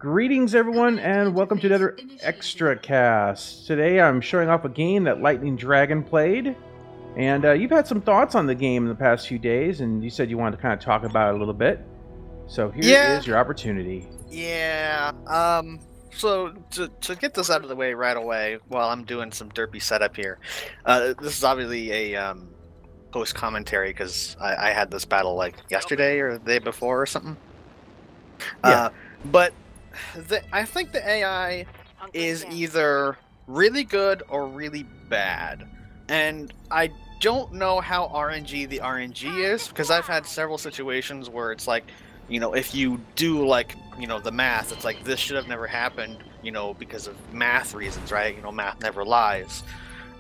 Greetings, everyone, and welcome to another XtraCast. Today I'm showing off a game that Lightning Dragon played, and you've had some thoughts on the game in the past few days, and you said you wanted to kind of talk about it a little bit. So here is your opportunity. Yeah, so to get this out of the way right away, while I'm doing some derpy setup here, this is obviously a post-commentary, because I had this battle like yesterday or the day before or something. Yeah. But I think the AI is either really good or really bad. And I don't know how RNG the RNG is, because I've had several situations where it's like, you know, if you do, like, you know, the math, it's like, this should have never happened, you know, because of math reasons, right? You know, math never lies.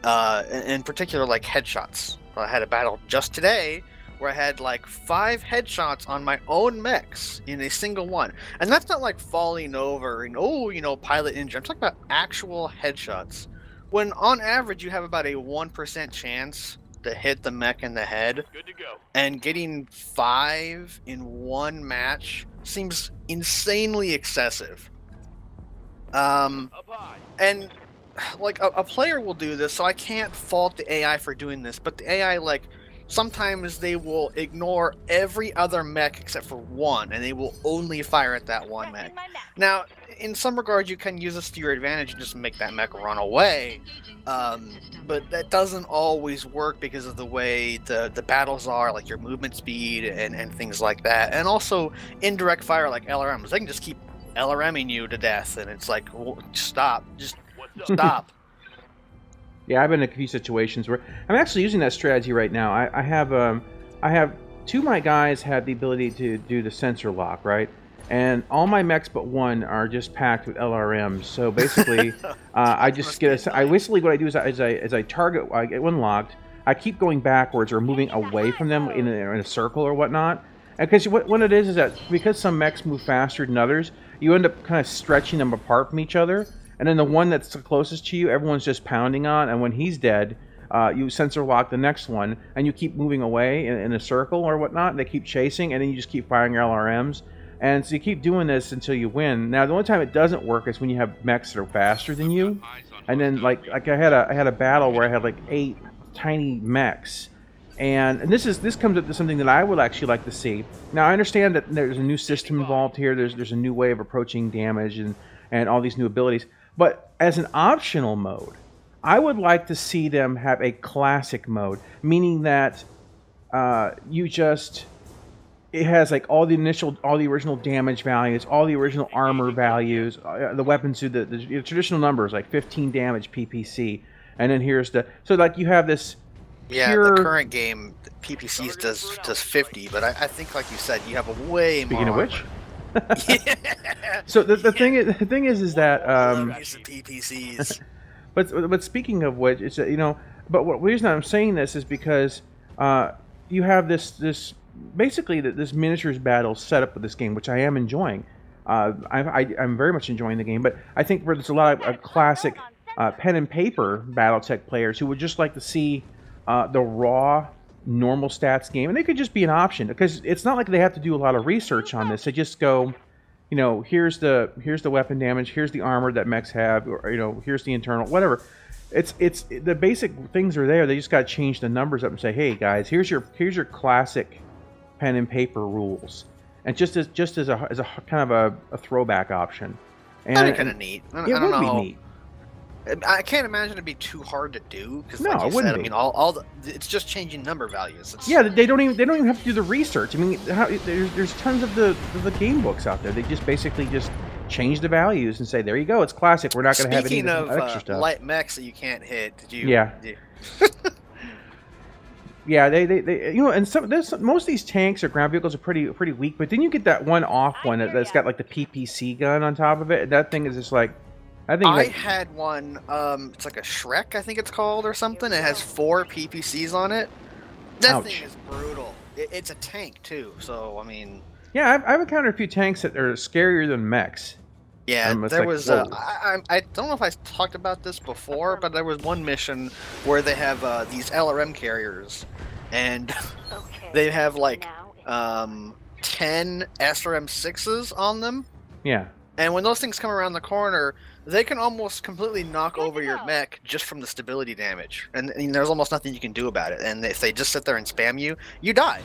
In particular, like headshots. I had a battle just today where I had like 5 headshots on my own mechs in a single one. And that's not like falling over and, oh, you know, pilot injury. I'm talking about actual headshots. When on average you have about a 1% chance to hit the mech in the head. Good to go. And getting 5 in one match seems insanely excessive. And like a player will do this, so I can't fault the AI for doing this, but the AI, like, sometimes they will ignore every other mech except for one, and they will only fire at that one mech. Now, in some regards, you can use this to your advantage and just make that mech run away, but that doesn't always work because of the way the battles are, like your movement speed and things like that. And also, indirect fire like LRMs. They can just keep LRMing you to death, and it's like, well, stop. Just stop. Yeah, I've been in a few situations where I'm actually using that strategy right now. I have 2 of my guys have the ability to do the sensor lock, right? And all my mechs but one are just packed with LRMs. So basically, I just get I basically what I do is as I target, I get one locked. I keep going backwards or moving away from them in a circle or whatnot. And because what it is that because some mechs move faster than others, you end up kind of stretching them apart from each other. And then the one that's the closest to you, everyone's just pounding on. And when he's dead, you sensor lock the next one, and you keep moving away in a circle or whatnot. And they keep chasing, and then you just keep firing your LRMs. And so you keep doing this until you win. Now, the only time it doesn't work is when you have mechs that are faster than you. And then, like I had a battle where I had like 8 tiny mechs. And this comes up to something that I would actually like to see. Now, I understand that there's a new system involved here. There's a new way of approaching damage and all these new abilities. But as an optional mode, I would like to see them have a classic mode, meaning that it has like all the original damage values, all the original armor values, the weapons do the traditional numbers like 15 damage PPC, and then here's so like you have this. Yeah, pure... the current game PPCs does 50, but I think, like you said, you have a way more. Speaking of which. Yeah. So the thing is that PPCs. but speaking of which, it's but the reason I'm saying this is because you have this basically this miniatures battle set up with this game, which I am enjoying. I'm very much enjoying the game, but I think there's a lot of classic pen and paper Battletech players who would just like to see the raw normal stats game, and they could just be an option, because it's not like they have to do a lot of research on this. They just go, here's the weapon damage, here's the armor that mechs have, or here's the internal, whatever. It's the basic things are there. They just got to change the numbers up and say, hey guys, here's your classic pen and paper rules, and just as a kind of a throwback option. And that'd be kind of neat. I don't know. Be neat. I can't imagine it'd be too hard to do, because, no, like you it wouldn't said, be. I mean, it's just changing number values. Yeah, they don't even have to do the research. I mean, there's tons of the game books out there. They just basically just change the values and say, there you go, it's classic. We're not going to have any of this extra stuff. Light mechs that you can't hit. Did you? Yeah. Yeah, they and most of these tanks or ground vehicles are pretty weak. But then you get that one off one that's got like the PPC gun on top of it. And that thing is just like. I had one, it's like a Shrek, I think it's called, or something. It has 4 PPCs on it. That thing is brutal. It's a tank, too, so, I mean... Yeah, I've encountered a few tanks that are scarier than mechs. Yeah, there was... I don't know if I talked about this before, but there was one mission where they have these LRM carriers, and they have, like, 10 SRM-6s on them. Yeah. And when those things come around the corner, they can almost completely knock over your mech just from the stability damage. And there's almost nothing you can do about it. And if they just sit there and spam you, you die.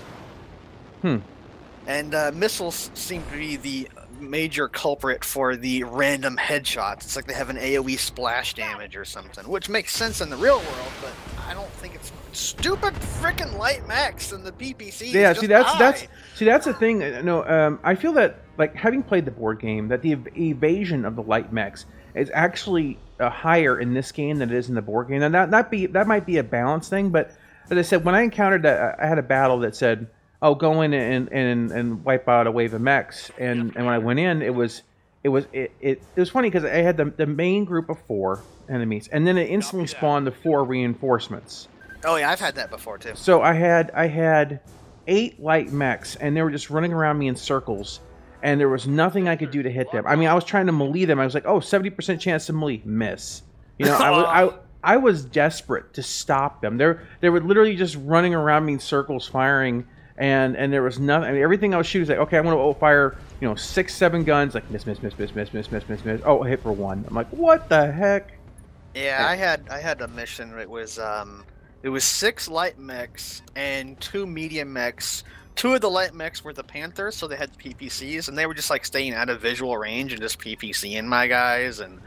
And missiles seem to be the major culprit for the random headshots. It's like they have an AoE splash damage or something, which makes sense in the real world, but I don't think it's stupid freaking light mechs and the PPCs. Yeah, that's the thing. No, I feel that, like, having played the board game, that the evasion of the light mechs is actually higher in this game than it is in the board game. And that might be a balance thing, but as I said, when I encountered I had a battle that said, "Oh, go in and wipe out a wave of mechs," and when I went in, it was funny because I had the main group of 4 enemies, and then it instantly spawned the 4 reinforcements. Oh yeah, I've had that before too. So I had 8 light mechs, and they were just running around me in circles, and there was nothing I could do to hit them. I mean, I was trying to melee them. I was like, oh, 70% chance to melee, miss. You know, I was desperate to stop them. They were literally just running around me in circles, firing. And there was nothing. I mean, everything I was shooting was like, okay, I'm going to fire, 6, 7 guns, like miss. Oh, hit for 1. I'm like, what the heck? Yeah, I had a mission. It was 6 light mechs and 2 medium mechs. 2 of the light mechs were the Panthers, so they had the PPCs, and they were just like staying out of visual range and just PPCing my guys. And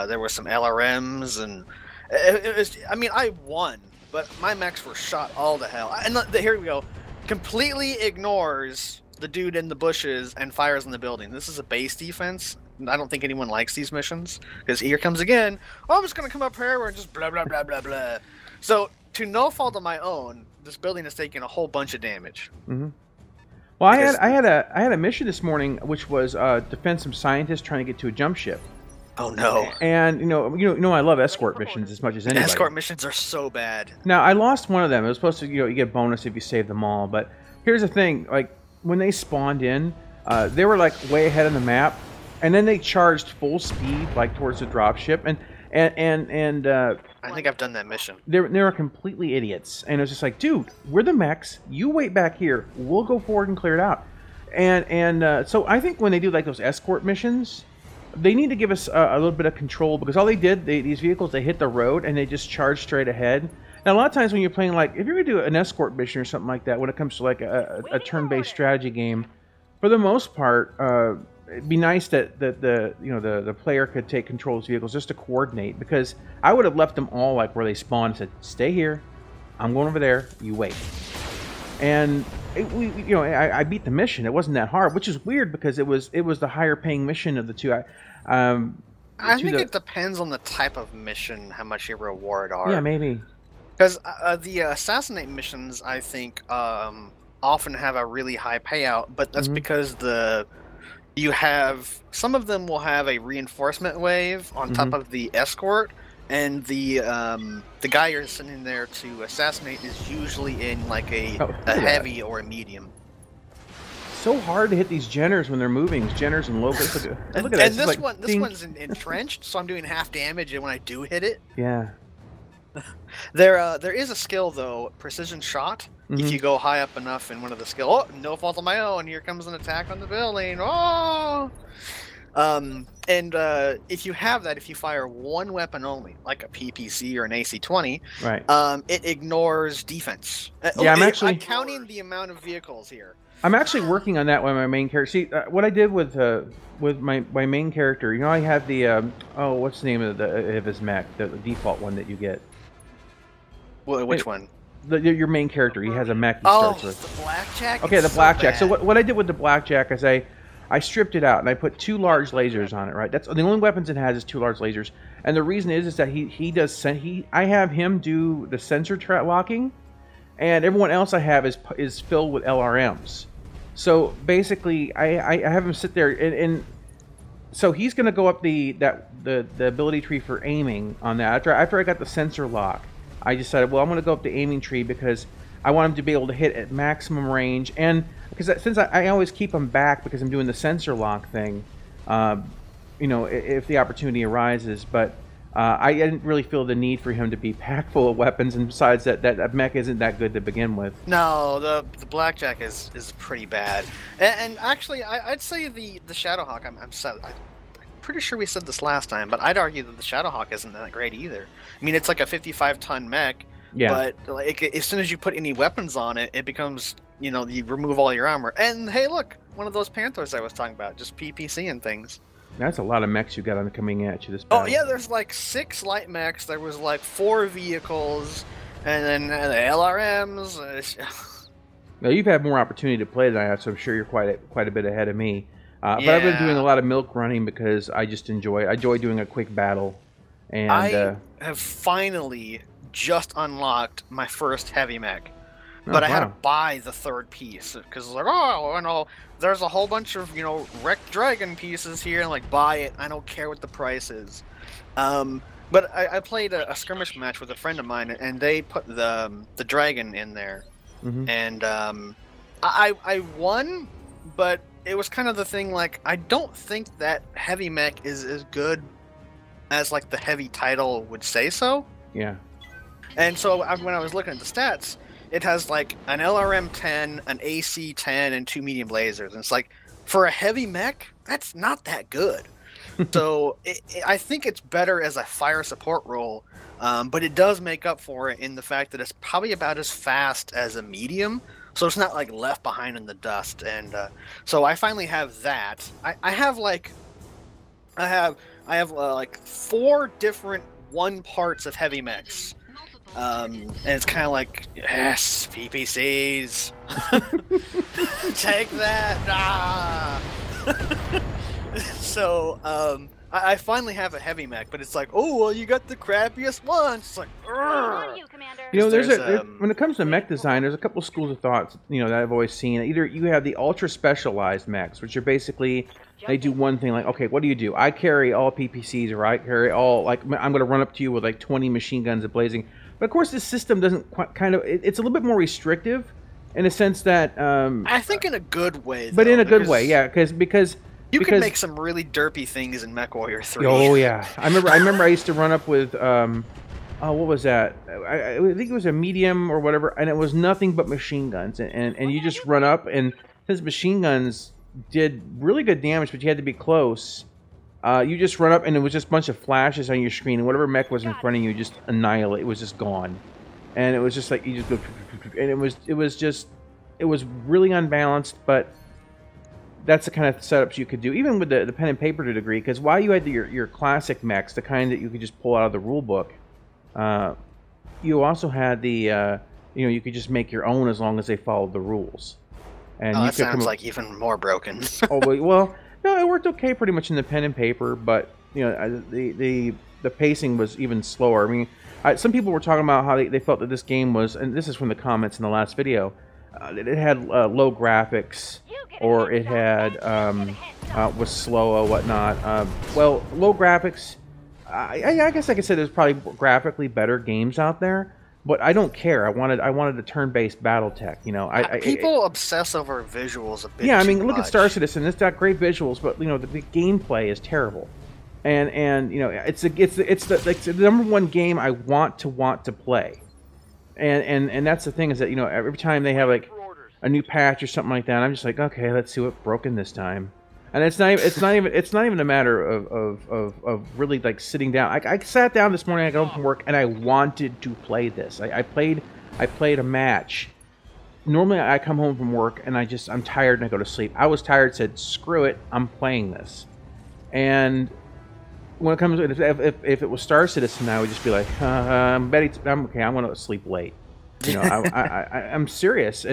there were some LRMs, and it was. I mean, I won, but my mechs were shot all to hell. And here we go. Completely ignores the dude in the bushes and fires in the building. This is a base defense. I don't think anyone likes these missions, because here comes again. Oh, I'm just gonna come up here and just blah blah blah blah blah. So to no fault of my own, this building is taking a whole bunch of damage. Mm-hmm. Well, I had a mission this morning, which was defend some scientists trying to get to a jump ship. Oh no! And I love escort missions as much as anybody. Escort missions are so bad. Now I lost one of them. It was supposed to, you get a bonus if you save them all. But here's the thing: like when they spawned in, they were like way ahead of the map, and then they charged full speed like towards the dropship, and I think I've done that mission. They were completely idiots, and it was just like, dude, we're the mechs. You wait back here. We'll go forward and clear it out. And so I think when they do like those escort missions, they need to give us a little bit of control, because all they did, these vehicles, they hit the road and they just charge straight ahead. Now, a lot of times when you're playing, like, if you're going to do an escort mission or something like that, when it comes to like a turn-based strategy game, for the most part, it'd be nice that the player could take control of these vehicles just to coordinate, because I would have left them all like where they spawned and said, stay here, I'm going over there, you wait. And I beat the mission. It wasn't that hard, which is weird because it was the higher paying mission of the two. I think it depends on the type of mission, how much your reward are. Yeah, maybe. Because the assassinate missions, I think, often have a really high payout, but that's because you have some of them will have a reinforcement wave on top of the escort. And the guy you're sending there to assassinate is usually in like a heavy or a medium. So hard to hit these Jenners when they're moving. Jenners and locusts. Look at that. And this one's entrenched, so I'm doing half damage, and when I do hit it, yeah. There is a skill though, precision shot. If you go high up enough in one of the skill, oh, no fault of my own. Here comes an attack on the building. Oh. If you have that, if you fire one weapon only, like a PPC or an AC-20, right? It ignores defense. Yeah, I'm counting the amount of vehicles here. I'm actually working on that with my main character. See, what I did with my main character, I have the what's the name of his mech, the default one that you get. Which one? Your main character, he has a mech he starts with. The blackjack. Okay, the blackjack. So what I did with the blackjack is I stripped it out and I put 2 large lasers on it. Right, that's the only weapons it has is 2 large lasers. And the reason is that I have him do the sensor locking, and everyone else I have is filled with LRMs. So basically, I have him sit there and so he's going to go up the ability tree for aiming on that. After I got the sensor lock, I decided, well, I'm going to go up the aiming tree because I want him to be able to hit at maximum range, and because since I always keep him back because I'm doing the sensor lock thing, if the opportunity arises. But I didn't really feel the need for him to be packed full of weapons, and besides that mech isn't that good to begin with. No, the Blackjack is pretty bad, and actually I'd say the Shadowhawk. I'm pretty sure we said this last time, but I'd argue that the Shadowhawk isn't that great either. I mean, it's like a 55-ton mech, but like as soon as you put any weapons on it, it becomes, you know, you remove all your armor. And hey, look, one of those Panthers I was talking about, just PPC and things. That's a lot of mechs you got on coming at you this battle. Oh yeah, there's like 6 light mechs. There was like 4 vehicles, and then the LRMs. Now you've had more opportunity to play than I have, so I'm sure you're quite a bit ahead of me. But I've been doing a lot of milk running because I just enjoy doing a quick battle. And I have finally just unlocked my first heavy mech. But I had to buy the 3rd piece because it's like, oh, you know, there's a whole bunch of, you know, wrecked dragon pieces here, and like, buy it. I don't care what the price is. But I played a skirmish match with a friend of mine, and they put the dragon in there, and I won, but it was kind of the thing, like, I don't think that heavy mech is as good as like the heavy title would say so. Yeah. And so when I was looking at the stats, it has like an LRM-10, an AC-10, and 2 medium lasers. And it's like, for a heavy mech, that's not that good. So I think it's better as a fire support role, but it does make up for it in the fact that it's probably about as fast as a medium. So it's not like left behind in the dust. And so I finally have that. I have like 4 different parts of heavy mechs. And it's kind of like, yes, PPCs. Take that. Ah. So I finally have a heavy mech, but it's like, oh, well, you got the crappiest one. It's like, you know, when it comes to mech design, there's a couple schools of thought, you know, that I've always seen. Either you have the ultra specialized mechs, which are basically, they do one thing, like, okay, what do? I carry all PPCs, or I carry all, like, I'm going to run up to you with like 20 machine guns blazing. But of course, this system doesn't it's a little bit more restrictive in a sense that I think in a good way, though, but in a good way, yeah, because you can make some really derpy things in MechWarrior 3. Oh yeah, I remember I used to run up with oh, what was that? I think it was a medium or whatever, and it was nothing but machine guns, and you just run up, and his machine guns did really good damage, but you had to be close. You just run up, and it was just a bunch of flashes on your screen, and whatever mech was in front of you just annihilate. It was just gone, and it was just like you just go, and it was really unbalanced. But that's the kind of setups you could do, even with the pen and paper to a degree. Because while you had your classic mechs, the kind that you could just pull out of the rule book, you also had the you know, you could just make your own as long as they followed the rules. And that sounds like even more broken. Oh well. No, it worked okay pretty much in the pen and paper, but you know, the pacing was even slower. I mean, some people were talking about how they felt that this game was, and this is from the comments in the last video, that it had low graphics, or it had was slow or whatnot. Well, low graphics. I guess I could say there's probably graphically better games out there. But I don't care. I wanted a turn-based Battletech. You know, people obsess over visuals a bit. Yeah, I mean, look at Star Citizen. It's got great visuals, but you know, the gameplay is terrible. And you know, it's the #1 game I want to play. And that's the thing, is that, you know, every time they have like a new patch or something like that, I'm just like, okay, let's see what's broken this time. And it's not even a matter of really like sitting down. I sat down this morning. I got home from work and I wanted to play this. I played a match. Normally I come home from work and I'm tired and I go to sleep. I was tired. Said screw it. I'm playing this. And when it comes to if it was Star Citizen, I would just be like, I'm okay. I'm going to sleep late. You know, I'm serious.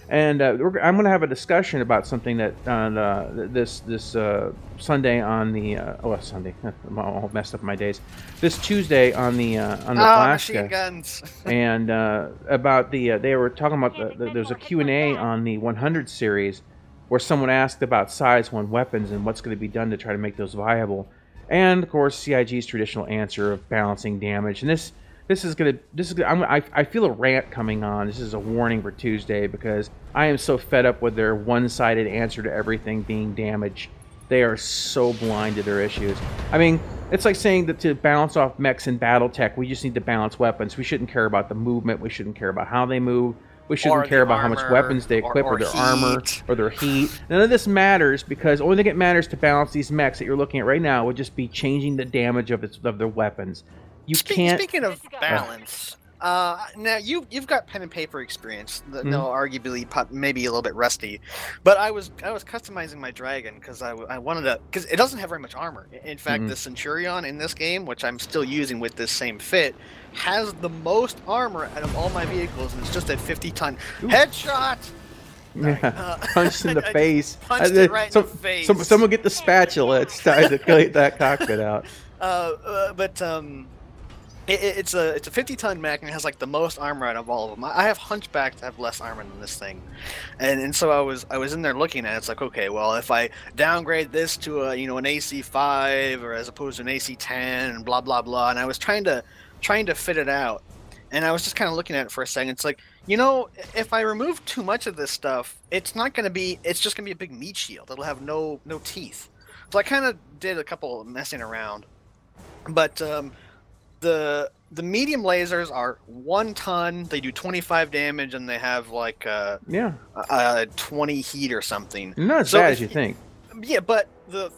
And I'm going to have a discussion about something that this Sunday on the Sunday. I'm all messed up my days. This Tuesday on the machine guns. And about they were talking about there's a Q&A on the 100 series where someone asked about size 1 weapons and what's going to be done to try to make those viable. And of course, CIG's traditional answer of balancing damage. And I feel a rant coming on. This is a warning for Tuesday, because I am so fed up with their one-sided answer to everything being damage. They are so blind to their issues. I mean, It's like saying that to balance off mechs in Battletech, we just need to balance weapons. We shouldn't care about the movement. We shouldn't care about how they move. We shouldn't care about how much weapons they equip or their armor or their heat. None of this matters because the only thing that matters to balance these mechs that you're looking at right now would just be changing the damage of their weapons. You can't. Speaking of balance, now you've got pen and paper experience. No, arguably maybe a little bit rusty, but I was customizing my dragon because I wanted to, because it doesn't have very much armor. In fact, the Centurion in this game, which I'm still using with this same fit, has the most armor out of all my vehicles, and it's just a 50-ton headshot. Yeah, punched in the face. Punched it right in the face. Someone get the spatula. It's time to clean that cockpit out. It's a 50-ton mech, and it has like the most armor out of all of them. I have Hunchback to have less armor than this thing, and so I was in there looking at it. It's like, okay, well, if I downgrade this to a an AC5 or as opposed to an AC10 and blah blah blah, and I was trying to fit it out, and I was just kind of looking at it for a second. It's like, if I remove too much of this stuff, it's just gonna be a big meat shield. It'll have no teeth. So I kind of did a couple of messing around, but the medium lasers are 1 ton. They do 25 damage, and they have like 20 heat or something. Not as bad as you think. Yeah, but the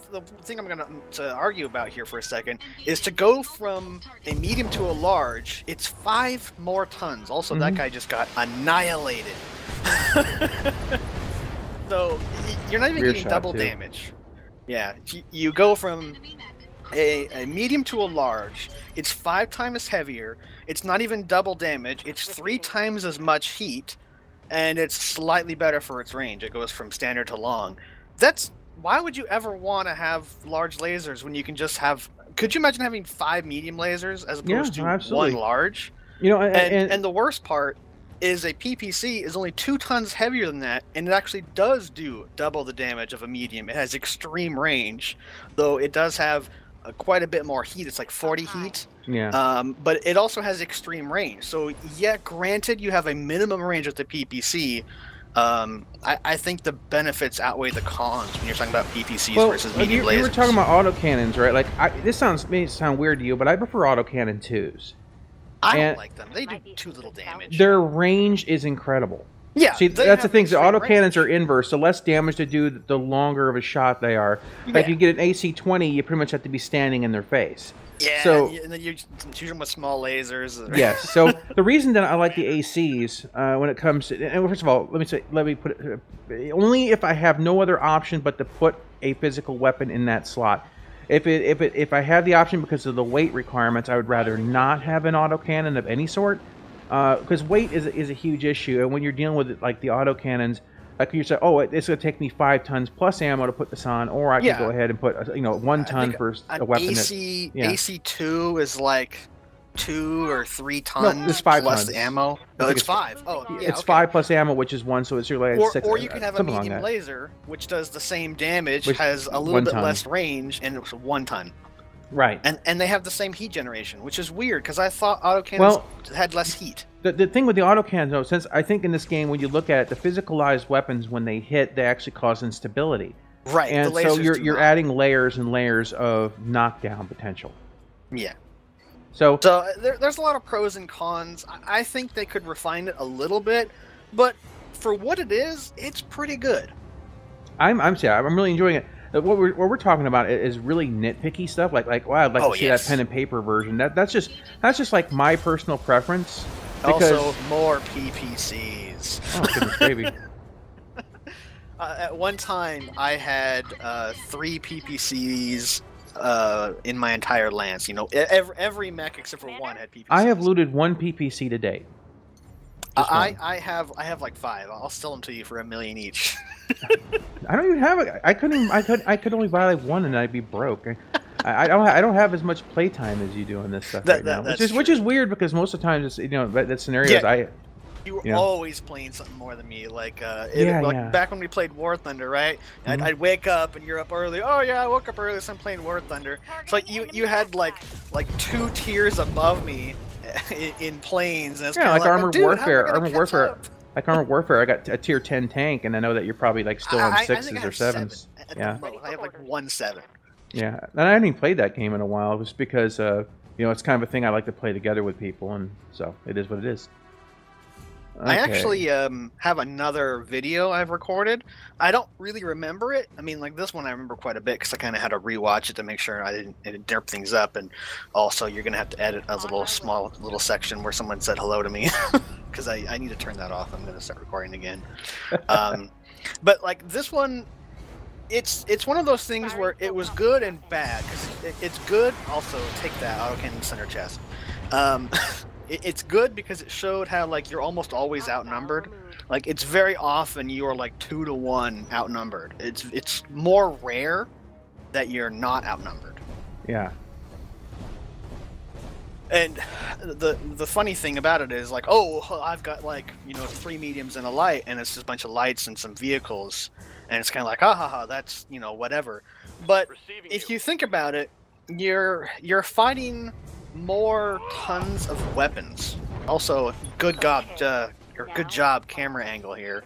thing I'm going to argue about here for a second is to go from a medium to a large. It's 5 more tons. Also, that guy just got annihilated. So you're not even getting double damage. Yeah, you go from a medium to a large. It's 5 times heavier. It's not even double damage. It's 3 times as much heat, and it's slightly better for its range. It goes from standard to long. Why would you ever want to have large lasers when you can just have? Could you imagine having 5 medium lasers as opposed to absolutely. 1 large? And the worst part is a PPC is only 2 tons heavier than that, and it actually does do double the damage of a medium. It has extreme range, though it does have quite a bit more heat. It's like 40 heat. Yeah. But it also has extreme range. So yeah, granted, you have a minimum range with the PPC. I think the benefits outweigh the cons when you're talking about PPCs versus medium lasers. You were talking about autocannons, right? Like, this may sound weird to you, but I prefer autocannon 2s. I don't like them. They do too little damage. Their range is incredible. Yeah, see, that's the thing. The autocannons are inverse. The less damage they do, the longer of a shot they are. Like, you get an AC-20, you pretty much have to be standing in their face. Yeah, so, and then you shoot them with small lasers. Yes. So the reason that I like the ACs when it comes to, and first of all, let me put it, only if I have no other option but to put a physical weapon in that slot. If I have the option because of the weight requirements, I would rather not have an autocannon of any sort, because weight is a huge issue, and when you're dealing with like the autocannons, like you say, oh, it's going to take me 5 tons plus ammo to put this on, or I could go ahead and put 1 ton for a weapon. AC2 is like 2 or 3 tons no, it's 5 plus tons. ammo. No, it's 5. Oh, yeah, it's 5 plus ammo, which is 1, so it's really like 6. Or you can have a medium laser, which does the same damage, has a little bit less range, and it's 1 ton. Right. And they have the same heat generation, which is weird because I thought autocannons had less heat. The thing with the autocannons, though, since I think in this game, when you look at it, the physicalized weapons, when they hit, they actually cause instability. Right. And so you're adding layers and layers of knockdown potential. Yeah. So there's a lot of pros and cons. I think they could refine it a little bit, but for what it is, it's pretty good. I'm really enjoying it. What we're talking about is really nitpicky stuff. Like wow, I'd like to see that pen and paper version. That's just like my personal preference. Also, more PPCs. Oh, goodness gravy. At one time, I had 3 PPCs in my entire lance. Every mech except for 1 had PPCs. I have looted 1 PPC to date. I have like 5. I'll sell them to you for $1 million each. I don't even have it. I could only buy like 1 and I'd be broke. I don't have as much playtime as you do on this stuff right now, which is weird because most of the time it's that scenarios you were always playing something more than me. Like back when we played War Thunder, right? I'd wake up and you're up early. Oh yeah, I woke up early, so I'm playing War Thunder. It's like you had like 2 tiers above me in planes. And it's like Armored Warfare. Armored Warfare. Like Armored Warfare, I got a tier 10 tank, and I know that you're probably like still on 6s or 7s. I have like 1 7. Yeah, and I hadn't even played that game in a while, just because you know, it's kind of a thing I like to play together with people, and so it is what it is. Okay. I actually have another video I've recorded. I don't really remember it. I mean, like this one I remember quite a bit because I kind of had to rewatch it to make sure I didn't derp things up. And also, you're gonna have to edit a small section where someone said hello to me because I need to turn that off. I'm gonna start recording again. But like this one, it's one of those things where it was good and bad because it's good. Also, take that autocannon center chest. It's good because it showed how like you're almost always outnumbered. Like it's very often you're like 2 to 1 outnumbered. It's more rare that you're not outnumbered. Yeah. And the funny thing about it is like, oh, I've got like, you know, 3 mediums and a light, and it's just a bunch of lights and some vehicles, and it's kind of like, that's, you know, whatever. But if you think about it, you're fighting more tons of weapons. Also, good job camera angle here.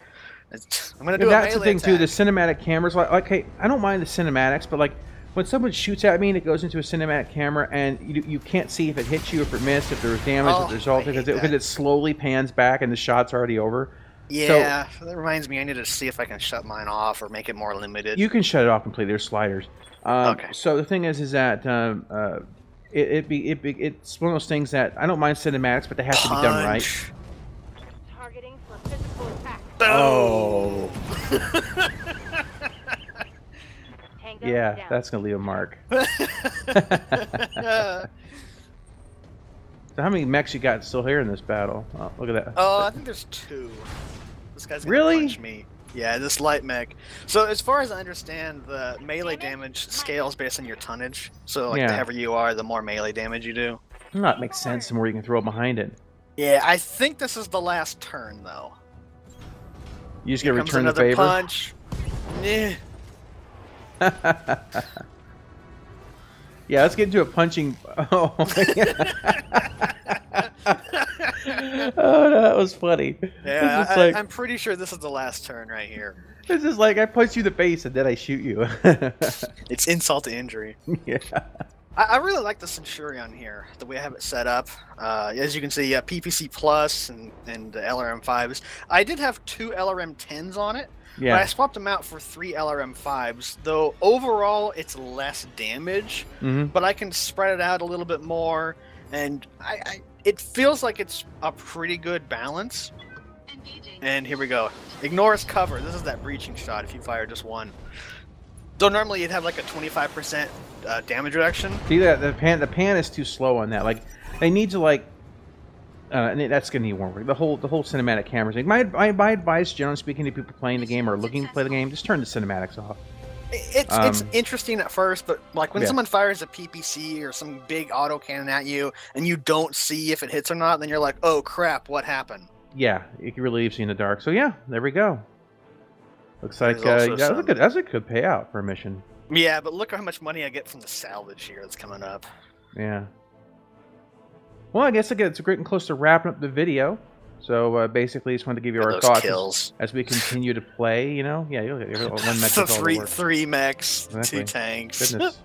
I'm gonna do that's a the thing attack. too. The cinematic cameras, like, hey, I don't mind the cinematics, but like when someone shoots at me and it goes into a cinematic camera, and you can't see if it hits you, if it missed, if there was damage, if there's all because it slowly pans back and the shot's already over. Yeah, so, that reminds me. I need to see if I can shut mine off or make it more limited. You can shut it off completely. There's sliders. Okay. So the thing is that it's one of those things that I don't mind cinematics, but they have to be done right. Targeting for physical attack. Oh. Yeah, that's gonna leave a mark. So how many mechs you got still here in this battle? Oh, look at that. Oh, I think there's 2. This guy's gonna really punch me. Yeah, this light mech. So as far as I understand, the melee damage scales based on your tonnage. So like the heavier you are, the more melee damage you do. That makes sense. The more you can throw behind it. Yeah, I think this is the last turn though. You just get to return the another favor. Punch. Yeah. Yeah, let's get into a punching. Oh, oh, that was funny. Yeah, I'm pretty sure this is the last turn right here. This is like I punch you in the face and then I shoot you. It's insult to injury. Yeah. I really like the Centurion here, the way I have it set up. As you can see, PPC Plus and LRM5s. I did have 2 LRM10s on it, but I swapped them out for 3 LRM5s, though overall it's less damage, but I can spread it out a little bit more, and it feels like it's a pretty good balance. And here we go. Ignore his cover. This is that breaching shot if you fire just one. Though normally you'd have like a 25% damage reduction. See that the pan is too slow on that. Like they need to like, and that's gonna need more work. The whole cinematic camera thing. My advice, generally speaking, to people playing the game or looking to play the game, just turn the cinematics off. It's interesting at first, but like when someone fires a PPC or some big autocannon at you and you don't see if it hits or not, then you're like, oh crap, what happened? Yeah, it really leaves you in the dark. So yeah, there we go. Looks like that's a good payout for a mission. Yeah, but look how much money I get from the salvage here that's coming up. Yeah. Well, I guess again, it's getting close to wrapping up the video. So basically, just wanted to give you our thoughts as we continue to play. You know, yeah, one mech. So three mechs, exactly. 2 tanks. Goodness.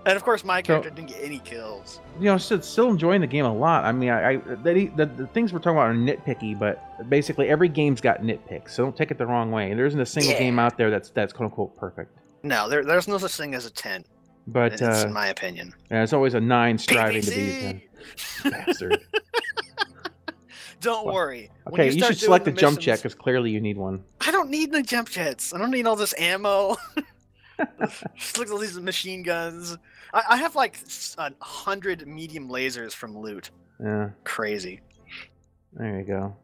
And of course, my character didn't get any kills. You know, still enjoying the game a lot. I mean, the things we're talking about are nitpicky, but basically every game's got nitpicks. So don't take it the wrong way. There isn't a single game out there that's quote unquote perfect. No, there's no such thing as a 10. But it's in my opinion. Yeah, there's always a 9 striving to be a 10. Bastard. Don't worry. Okay, you should select the jump jet because clearly you need one. I don't need the jump jets. I don't need all this ammo. Just look at all these machine guns. I have like 100 medium lasers from loot. Yeah. Crazy. There you go.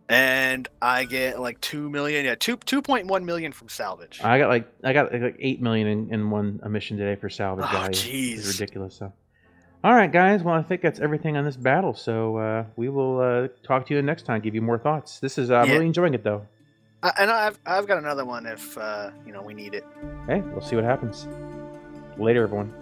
And I get like 2 million. Yeah, 2.1 million from salvage. I got like 8 million in one mission today for salvage value. Jeez. It's ridiculous. So. All right, guys. Well, I think that's everything on this battle. So we will talk to you next time. Give you more thoughts. This is I'm really enjoying it though. And I've got another one if we need it. Hey, we'll see what happens. Later, everyone.